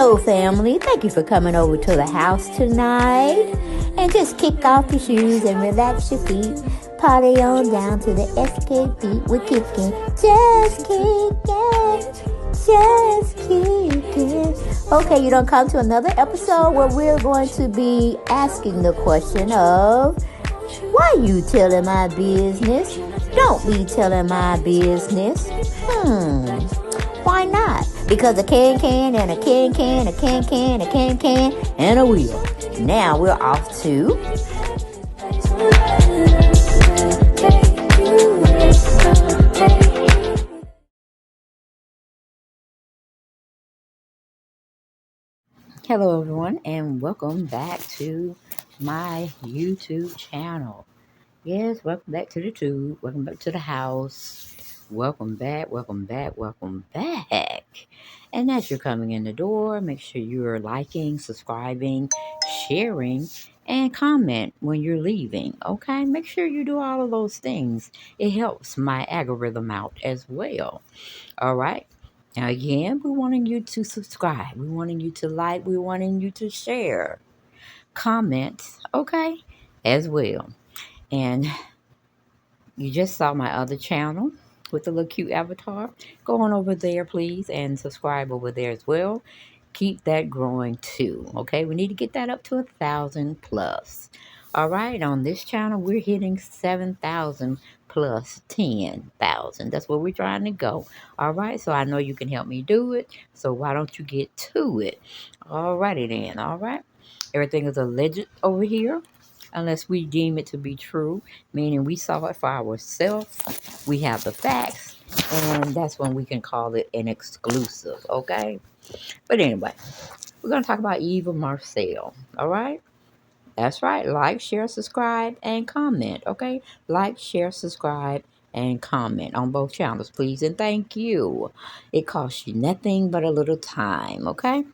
Hello, family. Thank you for coming over to the house tonight. And just kick off your shoes and relax your feet. Party on down to the SK beat. We're kicking, just kicking, just kicking. Okay, you don't come to another episode where we're going to be asking the question of, why you telling my business? Don't be telling my business. Why not? Because a can and a can, a can, and a wheel. Now we're off to Hello everyone, and welcome back to my YouTube channel. Yes, welcome back to the tube. Welcome back to the house. Welcome back. And as you're coming in the door, make sure you're liking, subscribing, sharing, and comment when you're leaving. Okay? Make sure you do all of those things. It helps my algorithm out as well. All right? Now, again, we're wanting you to subscribe. We're wanting you to like. We're wanting you to share, comment, okay, as well. And you just saw my other channel with the little cute avatar. Go on over there, please, and subscribe over there as well. Keep that growing too, okay? We need to get that up to 1,000 plus. All right, on this channel, we're hitting 7,000 plus 10,000. That's where we're trying to go. All right, so I know you can help me do it. So why don't you get to it? All righty then, all right? Everything is alleged over here unless we deem it to be true, meaning we saw it for ourselves, we have the facts, and that's when we can call it an exclusive, okay? But anyway, we're going to talk about Eva Marcille, all right? That's right. Like, share, subscribe, and comment, okay? Like, share, subscribe, and comment on both channels, please, and thank you. It costs you nothing but a little time, okay?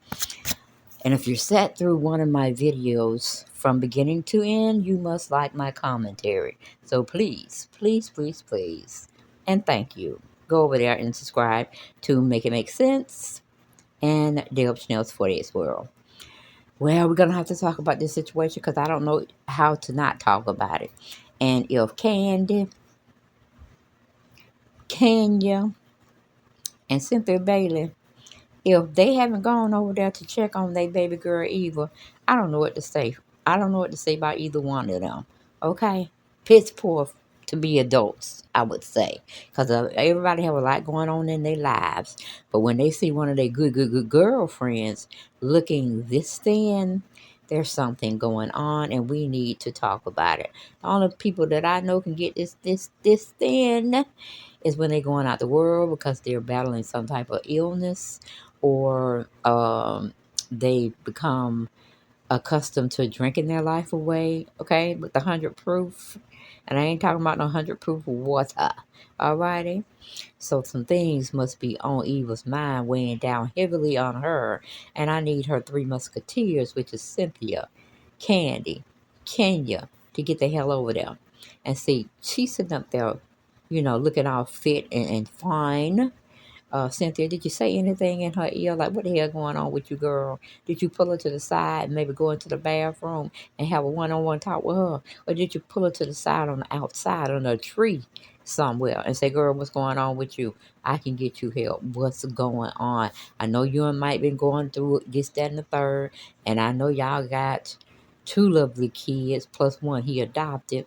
And if you're sat through one of my videos from beginning to end, you must like my commentary. So please, please, please, please, and thank you. Go over there and subscribe to Make It Make Sense and Dale Chanel's 48th World. Well, we're going to have to talk about this situation because I don't know how to not talk about it. And if Candy, Kenya, and Cynthia Bailey, if they haven't gone over there to check on their baby girl Eva, I don't know what to say. I don't know what to say about either one of them. Okay? Piss poor to be adults, I would say. Because everybody have a lot going on in their lives. But when they see one of their good girlfriends looking this thin, there's something going on and we need to talk about it. The only people that I know can get this thin is when they're going out the world because they're battling some type of illness, or they become accustomed to drinking their life away, okay, with the 100 proof. And I ain't talking about no 100 proof water, alrighty? So some things must be on Eva's mind, weighing down heavily on her. And I need her three musketeers, which is Cynthia, Candy, Kenya, to get the hell over there. And see, she's sitting up there, looking all fit and fine. Cynthia, did you say anything in her ear? Like, what the hell going on with you, girl? Did you pull her to the side and maybe go into the bathroom and have a one-on-one talk with her? Or did you pull her to the side on the outside on a tree somewhere and say, girl, what's going on with you? I can get you help. What's going on? I know you and Mike been going through this, that, and the third. And I know y'all got two lovely kids plus one he adopted.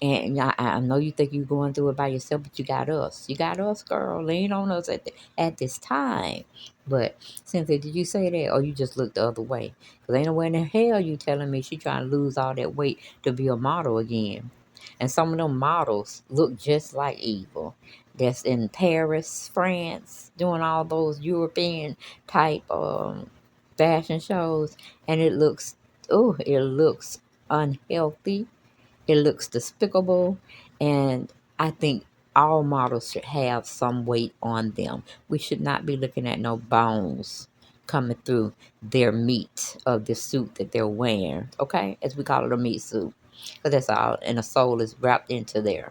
And I know you think you're going through it by yourself, but you got us. You got us, girl. Lean on us at this time. But Cynthia, did you say that, or you just looked the other way? Because ain't no way in the hell you telling me she trying to lose all that weight to be a model again. And some of them models look just like Eva. That's in Paris, France, doing all those European type fashion shows. And it looks unhealthy. It looks despicable, and I think all models should have some weight on them. We should not be looking at no bones coming through their meat of the suit that they're wearing, okay? As we call it, a meat suit. But that's all, and the soul is wrapped into there.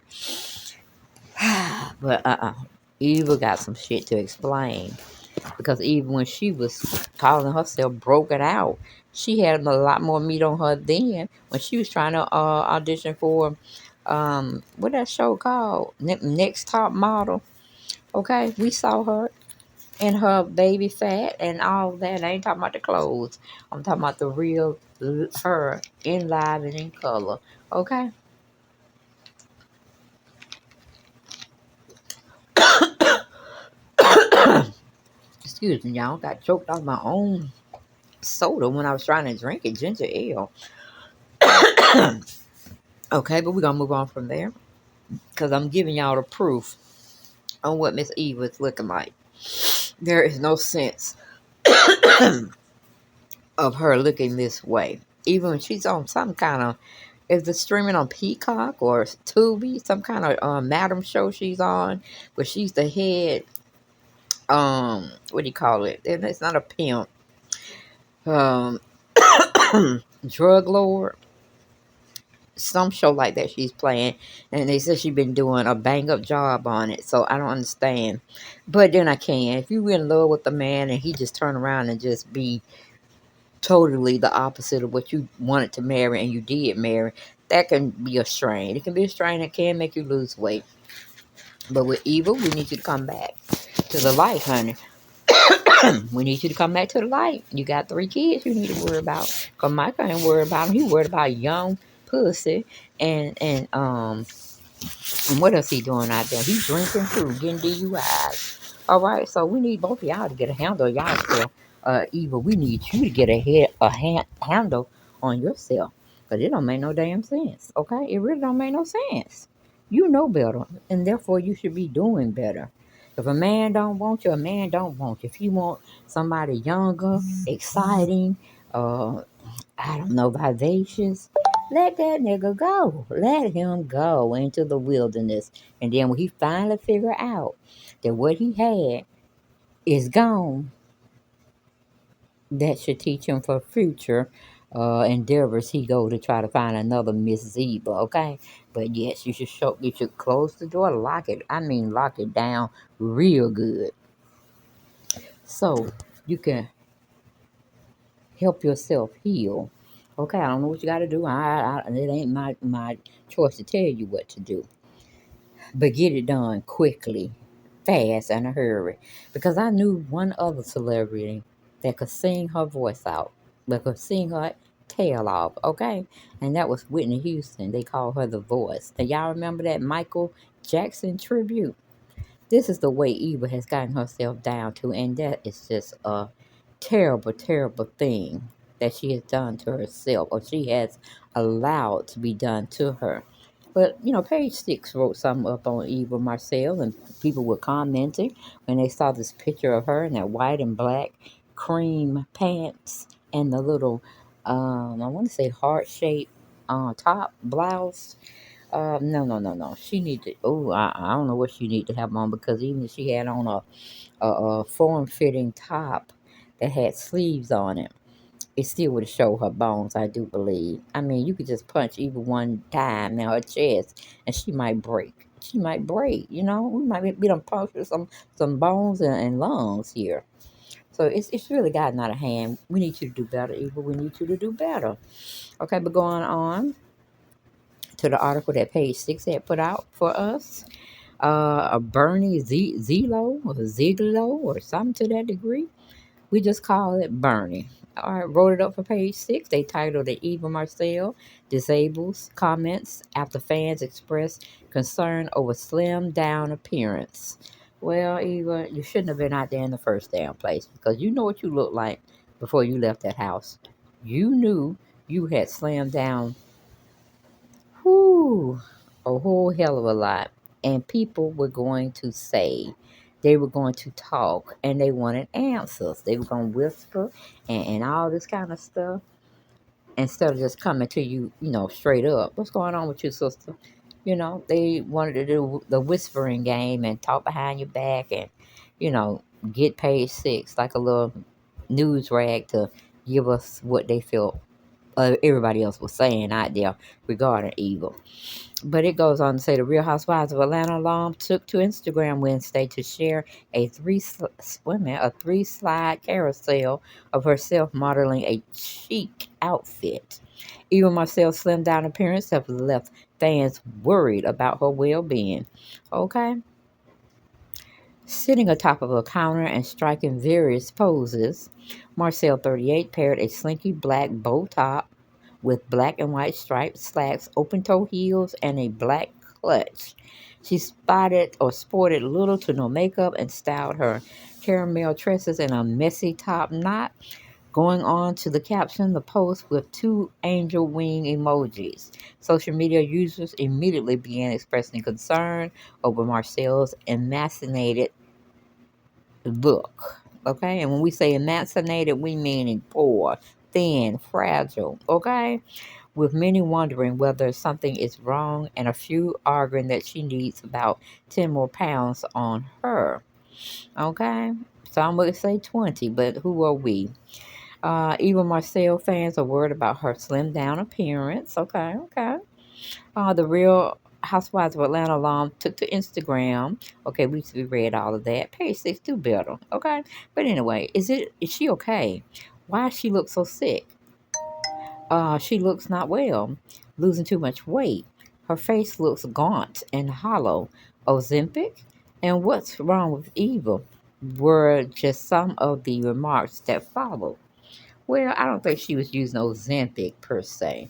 But Eva got some shit to explain. Because even when she was calling herself broken out, she had a lot more meat on her then when she was trying to audition for what that show called? Next Top Model. Okay, we saw her in her baby fat and all that. I ain't talking about the clothes. I'm talking about the real her in live and in color. Okay. Excuse me, y'all. Got choked off my own soda when I was trying to drink it, ginger ale. Okay, but we're gonna move on from there because I'm giving y'all the proof on what Miss Eva is looking like. There is no sense of her looking this way. Even when she's on some kind of, is it streaming on Peacock or Tubi, some kind of madam show she's on, where she's the head, what do you call it? And it's not a pimp, um, drug lord, some show like that she's playing, and they said she's been doing a bang up job on it. So I don't understand, but then I can. If you in love with a man and he just turn around and just be totally the opposite of what you wanted to marry and you did marry, that can be a strain. It can be a strain that can make you lose weight. But with Eva, we need you to come back to the light, honey. We need you to come back to the light. You got 3 kids you need to worry about. Because Michael ain't worried about them. He worried about young pussy and what else he doing out there? He's drinking too, getting DUIs. All right, so we need both of y'all to get a handle on yourself. Eva, we need you to get handle on yourself. Because it don't make no damn sense, okay? It really don't make no sense. You know better, and therefore you should be doing better. If a man don't want you, a man don't want you. If you want somebody younger, exciting, uh, I don't know, vivacious. Let that nigga go. Let him go into the wilderness. And then when he finally figure out that what he had is gone, that should teach him for future endeavors. He go to try to find another Miss Eva, okay? But yes, you should close the door, lock it. I mean, lock it down real good, so you can help yourself heal. Okay, I don't know what you got to do. It ain't my choice to tell you what to do, but get it done quickly, fast, in a hurry. Because I knew one other celebrity that could sing her voice out, that could sing her tail off. Okay, and that was Whitney Houston. They called her the Voice. And y'all remember that Michael Jackson tribute? This is the way Eva has gotten herself down to, and that is just a terrible, terrible thing that she has done to herself, or she has allowed to be done to her. But Page Six wrote something up on Eva Marcille, and people were commenting when they saw this picture of her in that white and black cream pants and the little, I want to say heart shaped top blouse. No, no, no, no. She need to. Oh, I don't know what she need to have on, because even if she had on a form fitting top that had sleeves on it, it still would show her bones, I do believe. I mean, you could just punch even one time in her chest and she might break. She might break, We might be done puncture some bones and lungs here. So it's really gotten out of hand. We need you to do better, Eva. We need you to do better. Okay, but going on to the article that Page Six had put out for us. A Bernie Zillow or Ziglo or something to that degree. We just call it Bernie. All right, wrote it up for Page Six. They titled it Eva Marcille disables comments after fans express concern over slim down appearance. Well, Eva, you shouldn't have been out there in the first damn place, because you know what you looked like before you left that house. You knew you had slimmed down, whoo, a whole hell of a lot. And people were going to say, they were going to talk, and they wanted answers. They were going to whisper and all this kind of stuff, instead of just coming to you, straight up. What's going on with you, sister? They wanted to do the whispering game and talk behind your back and, you know, get Page Six like a little news rag to give us what they felt everybody else was saying out there regarding Eva. But it goes on to say the Real Housewives of Atlanta alum took to Instagram Wednesday to share a three slide carousel of herself modeling a chic outfit. Eva Marcelle's slimmed down appearance have left fans worried about her well being. Okay? Sitting atop of a counter and striking various poses, Marcelle 38 paired a slinky black bow top with black and white striped slacks, open toe heels, and a black clutch. She spotted or sported little to no makeup and styled her caramel tresses in a messy top knot, going on to the caption, the post with two angel wing emojis. Social media users immediately began expressing concern over Marcel's emaciated look. Okay, and when we say emaciated, we mean poor, thin, fragile. Okay, with many wondering whether something is wrong and a few arguing that she needs about 10 more pounds on her. Okay, some would say 20, but who are we? Even Marcel fans are worried about her slim down appearance. Okay, okay. The Real Housewives of Atlanta alum took to Instagram. Okay, we read all of that. Page 6, do better. Okay, but anyway, is she okay? Why does she look so sick? She looks not well, losing too much weight. Her face looks gaunt and hollow. Ozempic? And what's wrong with Eva? Were just some of the remarks that followed. Well, I don't think she was using Ozempic per se.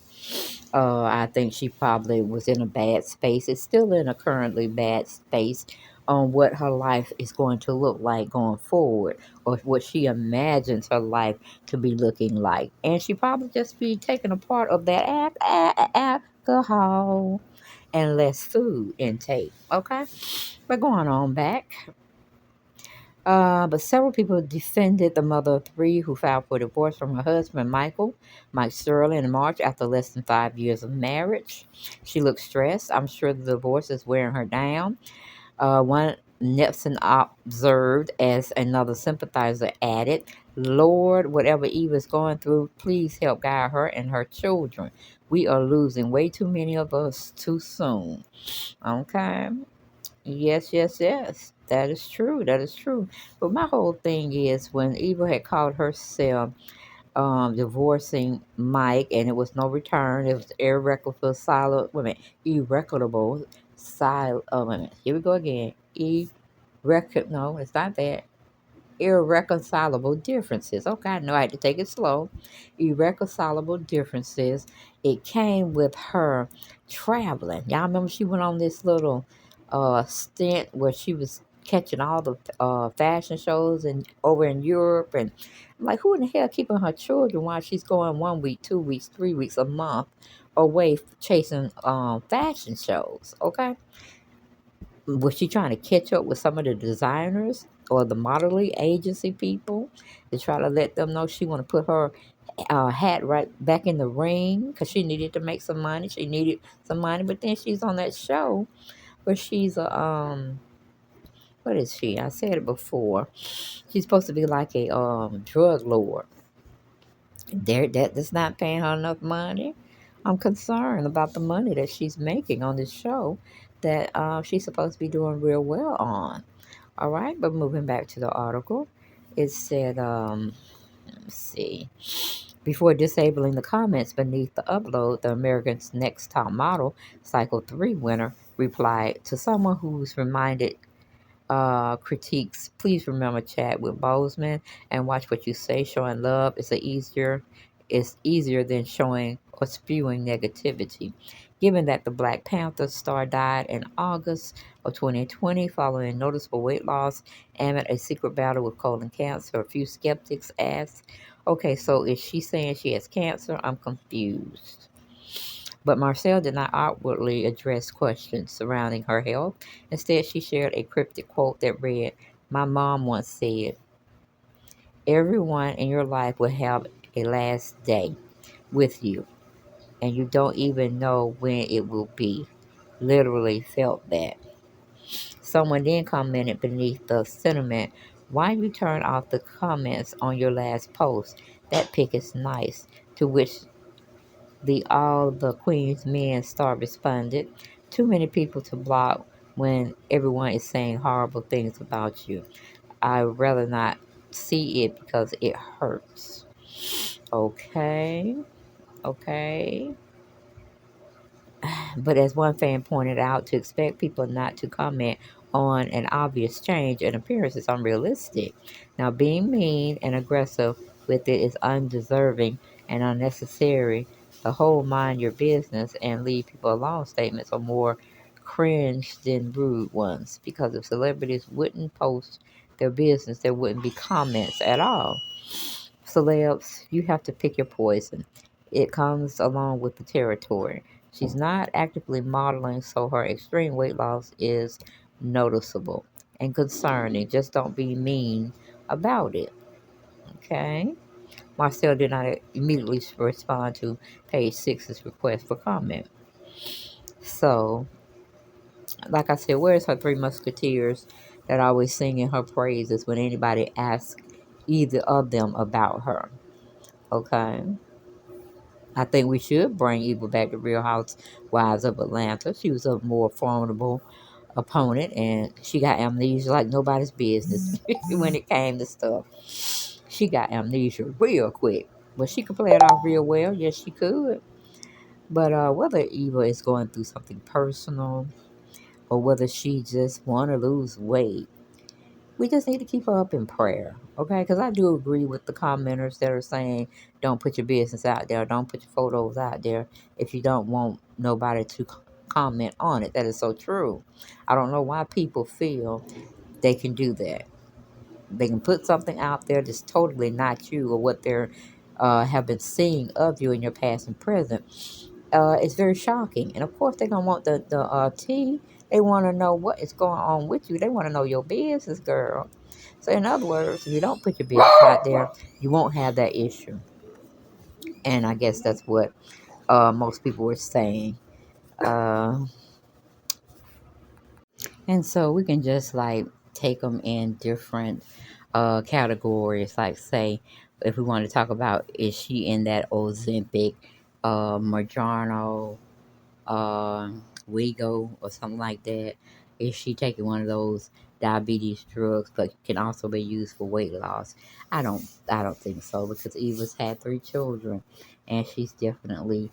I think she probably was in a bad space. It's still in a currently bad space on what her life is going to look like going forward, or what she imagines her life to be looking like. And she probably just be taking a part of that alcohol and less food intake. Okay, but going on back. But several people defended the mother of three who filed for divorce from her husband, Mike Sterling, in March after less than 5 years of marriage. She looked stressed. I'm sure the divorce is wearing her down. One Nepson observed as another sympathizer added, Lord, whatever Eve is going through, please help guide her and her children. We are losing way too many of us too soon. Okay. Yes, yes, yes. That is true. That is true. But my whole thing is when Eva had called herself divorcing Mike and it was no return, it was irreconcilable silent women. Irreconcilable silent wait a minute. Here we go again. No, it's not that irreconcilable differences. Okay, I know I had to take it slow. Irreconcilable differences. It came with her traveling. Y'all remember she went on this little stint where she was catching all the fashion shows and over in Europe, and I'm like, who in the hell keeping her children while she's going 1 week, 2 weeks, 3 weeks, a month away chasing fashion shows? Okay, was she trying to catch up with some of the designers or the modeling agency people to try to let them know she want to put her hat right back in the ring because she needed to make some money. She needed some money, but then she's on that show where she's a what is she? I said it before. She's supposed to be like a drug lord. That's not paying her enough money. I'm concerned about the money that she's making on this show that she's supposed to be doing real well on. All right, but moving back to the article, it said, let's see, before disabling the comments beneath the upload, the American's Next Top Model Cycle 3 winner replied to someone who's reminded critiques, please remember chat with Bozeman and watch what you say. Showing love is easier than showing or spewing negativity. Given that the Black Panther star died in August of 2020 following noticeable weight loss amid a secret battle with colon cancer, a few skeptics asked, okay, so is she saying she has cancer? I'm confused. But Marcelle did not outwardly address questions surrounding her health. Instead, she shared a cryptic quote that read, my mom once said, everyone in your life will have a last day with you, and you don't even know when it will be. Literally felt that. Someone then commented beneath the sentiment, why you turn off the comments on your last post? That pic is nice. To which The All the Queen's Men star responded, "Too many people to block when everyone is saying horrible things about you. I'd rather not see it because it hurts." Okay, okay. But as one fan pointed out, to expect people not to comment on an obvious change in appearance is unrealistic. Now, being mean and aggressive with it is undeserving and unnecessary. The whole "mind your business and leave people alone" statements are more cringe than rude ones, because if celebrities wouldn't post their business, there wouldn't be comments at all. Celebs, you have to pick your poison. It comes along with the territory. She's not actively modeling, so her extreme weight loss is noticeable and concerning. Just don't be mean about it. Okay? Marcel did not immediately respond to page six's request for comment. So, like I said, where's her three musketeers that always sing in her praises when anybody asks either of them about her? Okay? I think we should bring Eva back to Real Housewives of Atlanta. She was a more formidable opponent, and she got amnesia like nobody's business when it came to stuff. She got amnesia real quick, but she could play it off real well. Yes, she could. But whether Eva is going through something personal or whether she just want to lose weight, we just need to keep her up in prayer, okay? Because I do agree with the commenters that are saying, don't put your business out there, don't put your photos out there if you don't want nobody to comment on it. That is so true. I don't know why people feel they can do that. They can put something out there that's totally not you or what they're have been seeing of you in your past and present. It's very shocking. And of course, they're going to want the tea. They want to know what is going on with you. They want to know your business, girl. So, in other words, if you don't put your business out there, you won't have that issue. And I guess that's what most people were saying. Uh, and so we can just like take them in different categories. Like, say, if we want to talk about, is she in that Ozempic, Marjano, Wego or something like that? Is she taking one of those diabetes drugs, but can also be used for weight loss? I don't think so, because Eva's had 3 children, and she's definitely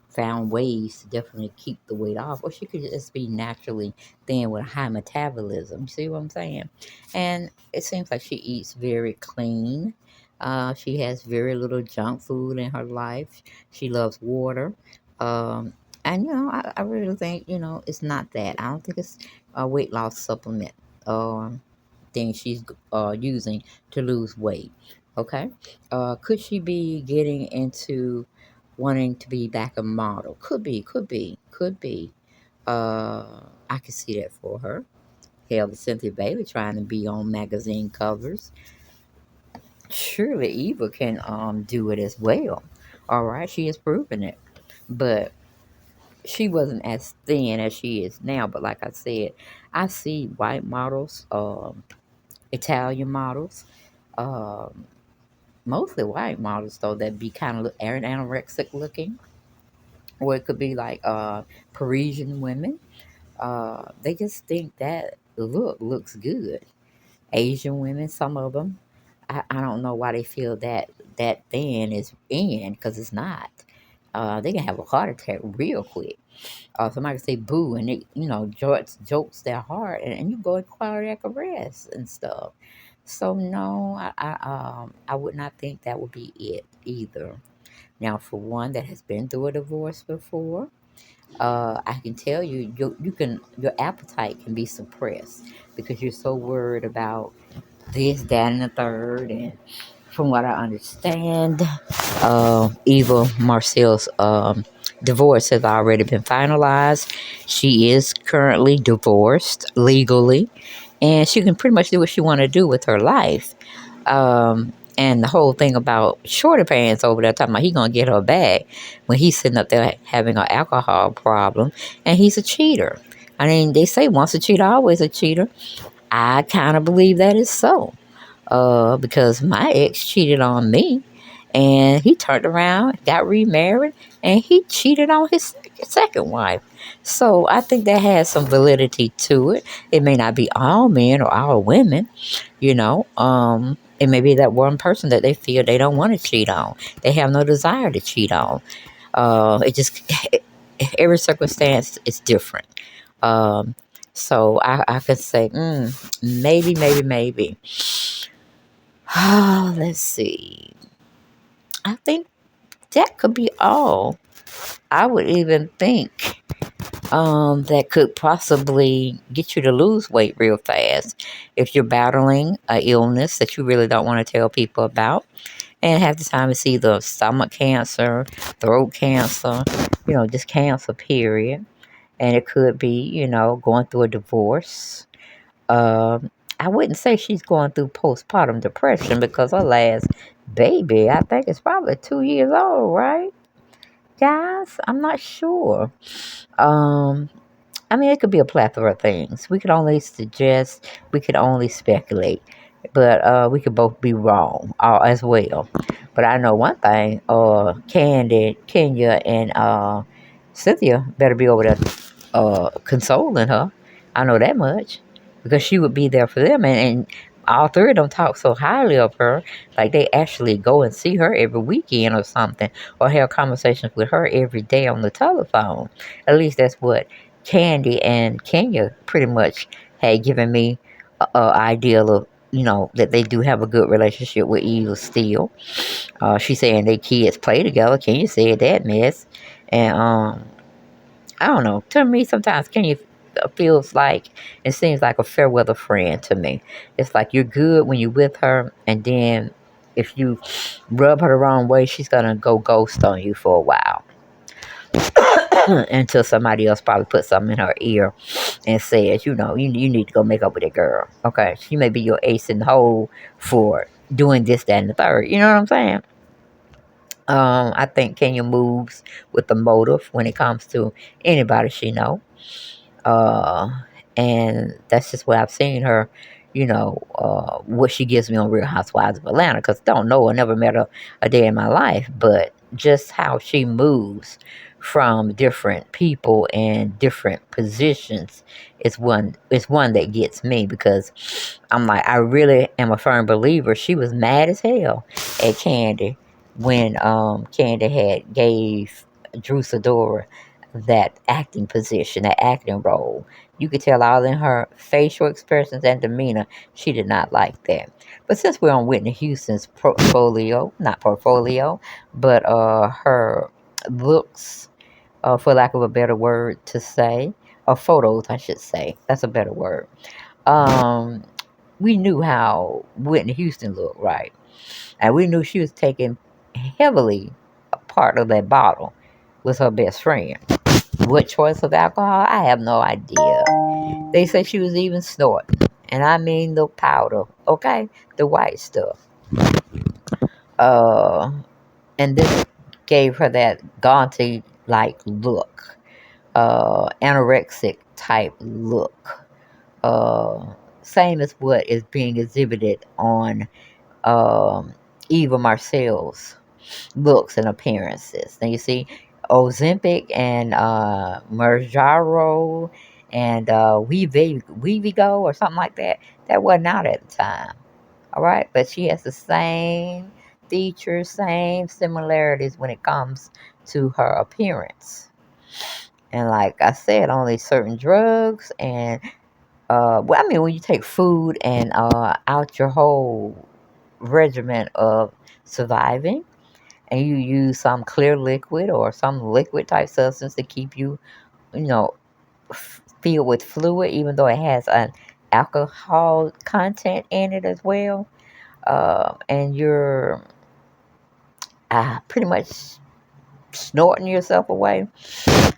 found ways to definitely keep the weight off. Or she could just be naturally thin with a high metabolism. You see what I'm saying? And it seems like she eats very clean. She has very little junk food in her life. She loves water. Um, and, I really think, it's not that. I don't think it's a weight loss supplement thing she's using to lose weight. Okay? Could she be getting into wanting to be back a model? Could be, could be, could be. I could see that for her. Hell, Cynthia Bailey trying to be on magazine covers. Surely Eva can do it as well. All right, she has proven it. But she wasn't as thin as she is now. But like I said, I see white models, Italian models, um, mostly white models though, that be kind of anorexic looking, or it could be like Parisian women. They just think that looks good. Asian women, some of them, I don't know why they feel that thin is in, because it's not. They can have a heart attack real quick. Somebody say boo, and it jolts their heart, and you go in cardiac arrest and stuff. So no, I would not think that would be it either. Now, for one that has been through a divorce before, I can tell you, your appetite can be suppressed because you're so worried about this, that, and the third. And from what I understand, Eva Marcille's divorce has already been finalized. She is currently divorced legally, and she can pretty much do what she want to do with her life. And the whole thing about Shorty Pants over there talking about he gonna get her back when he's sitting up there having an alcohol problem, and he's a cheater. I mean, they say once a cheater, always a cheater. I kind of believe that is so, because my ex cheated on me, And he turned around, got remarried, and he cheated on his second wife. So I think that has some validity to it. It may not be all men or all women, you know. It may be that one person that they feel they don't want to cheat on. They have no desire to cheat on. It just every circumstance is different. Um, so I could say, maybe, maybe, maybe. Let's see. I think that could be all. I would even think that could possibly get you to lose weight real fast if you're battling a illness that you really don't want to tell people about. And half the time it's either stomach cancer, throat cancer, just cancer, period. And it could be, going through a divorce. I wouldn't say she's going through postpartum depression because her last baby, I think, is probably 2 years old, right? Guys, I'm not sure. Um, I mean, it could be a plethora of things. We could only suggest, we could only speculate, but we could both be wrong as well. But I know one thing: Candy, Kenya, and Cynthia better be over there consoling her. I know that much because she would be there for them, and all three of them talk so highly of her, like they actually go and see her every weekend or something, or have conversations with her every day on the telephone. At least that's what Candy and Kenya pretty much had given me a ideal of. That they do have a good relationship with Eva still. She saying they kids play together. Kenya said that mess, and I don't know. To me, sometimes Kenya feels like it seems like a fair weather friend to me. It's like you're good when you're with her, and then if you rub her the wrong way, she's gonna go ghost on you for a while until somebody else probably puts something in her ear and says, you need to go make up with that girl. Okay, she may be your ace in the hole for doing this, that, and the third. You know what I'm saying? I think Kenya moves with the motive when it comes to anybody she know. Uh, and that's just what I've seen her, what she gives me on Real Housewives of Atlanta. Because don't know her, never met her a day in my life, but just how she moves from different people and different positions is one that gets me because I'm like I really am a firm believer. She was mad as hell at Candy when Candy had gave Drew Sidora that acting position, that acting role. You could tell all in her facial expressions and demeanor, she did not like that. But since we're on Whitney Houston's portfolio, not portfolio, but her looks, for lack of a better word to say, or photos, I should say. That's a better word. Um, we knew how Whitney Houston looked, right? And we knew she was taking heavily a part of that bottle with her best friend. What choice of alcohol? I have no idea. They say she was even snorting. And I mean the powder, okay? The white stuff. Uh, and this gave her that gaunty like look, anorexic type look. Uh, Same as what is being exhibited on Eva Marcille's looks and appearances. Now you see Ozempic and Marjaro and Weevigo or something like that. That wasn't out at the time. All right, but she has the same features, same similarities when it comes to her appearance. And like I said, only certain drugs and well, I mean, when you take food and out your whole regimen of surviving, and you use some clear liquid or some liquid type substance to keep you, you know, filled with fluid, even though it has an alcohol content in it as well, and you're pretty much snorting yourself away,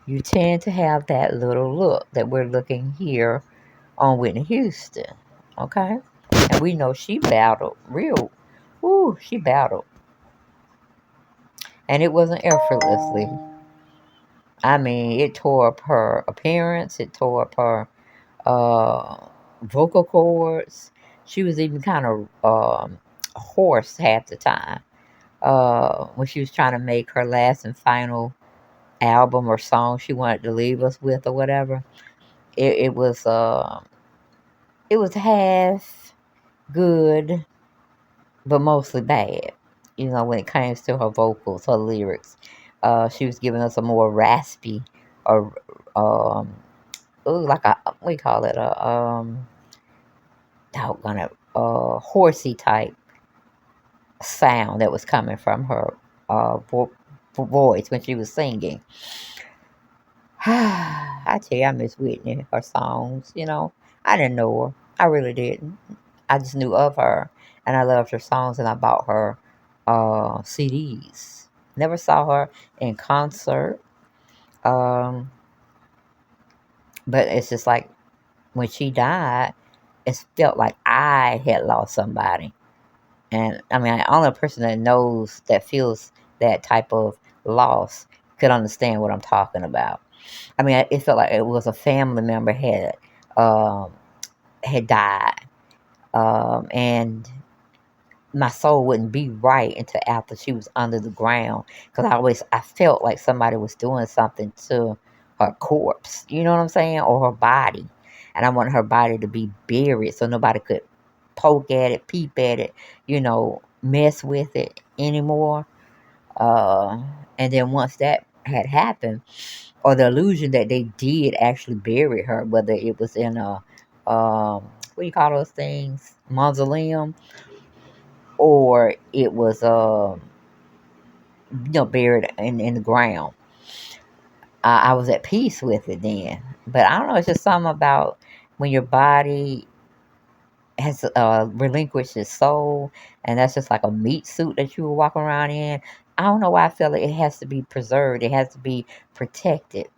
you tend to have that little look that we're looking here on Whitney Houston. Okay? And we know she battled real. Ooh, she battled. And it wasn't effortlessly. I mean, it tore up her appearance, it tore up her vocal cords. She was even kind of hoarse half the time. when she was trying to make her last and final album or song she wanted to leave us with or whatever. It was it was half good, but mostly bad. You know, when it comes to her vocals, her lyrics, she was giving us a more raspy, or ooh, like a, what do you call it, a doggone it, horsey type sound that was coming from her voice when she was singing. I tell you, I miss Whitney, her songs. You know, I didn't know her. I really didn't. I just knew of her, and I loved her songs, and I bought her CDs. Never saw her in concert, um, but it's just like when she died, it felt like I had lost somebody. And I mean, the only person that knows, that feels that type of loss, could understand what I'm talking about. I mean, it felt like it was a family member um, had died, and my soul wouldn't be right until after she was under the ground, because I felt like somebody was doing something to her corpse. You know what I'm saying, or her body, and I wanted her body to be buried so nobody could poke at it, peep at it, mess with it anymore. Uh, and then once that had happened, or the illusion that they did actually bury her, whether it was in a what do you call those things, mausoleum, or it was buried in the ground. I was at peace with it then. But I don't know, it's just something about when your body has relinquished its soul, and that's just like a meat suit that you were walking around in. I don't know why I feel like it has to be preserved. It has to be protected,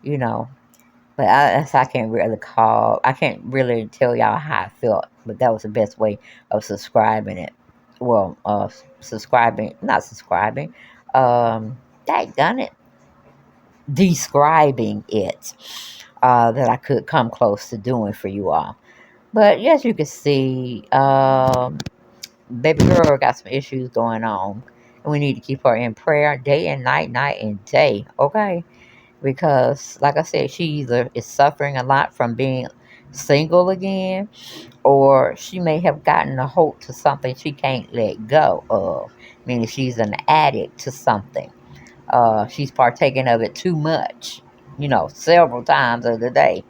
you know. But I can't really call. I can't really tell y'all how I felt. But that was the best way of subscribing it. Well, subscribing, not subscribing. Daggone it, describing it. That I could come close to doing for you all. But as you can see, baby girl got some issues going on, and we need to keep her in prayer day and night, night and day. Okay, because like I said, she either is suffering a lot from being single again, or she may have gotten a hold to something she can't let go of. Meaning she's an addict to something. She's partaking of it too much, several times of the day.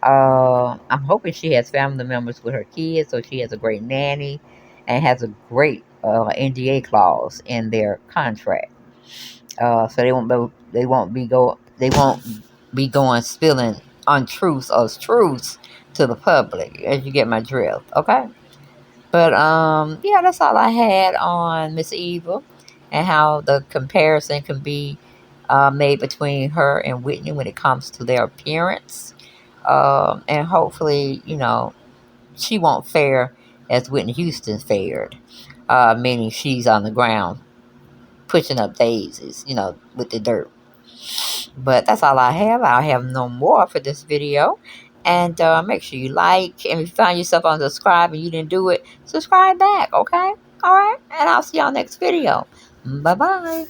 I'm hoping she has family members with her kids, so she has a great nanny and has a great NDA clause in their contract. So they won't be going spilling untruths or truths to the public, as you get my drift. Okay. But yeah, that's all I had on Miss Eva, and how the comparison can be made between her and Whitney when it comes to their appearance. And hopefully, she won't fare as Whitney Houston fared, meaning she's on the ground pushing up daisies, with the dirt. But that's all I have. I have no more for this video. And make sure you like. And if you find yourself unsubscribed and you didn't do it, subscribe back, okay? All right? And I'll see y'all next video. Bye-bye.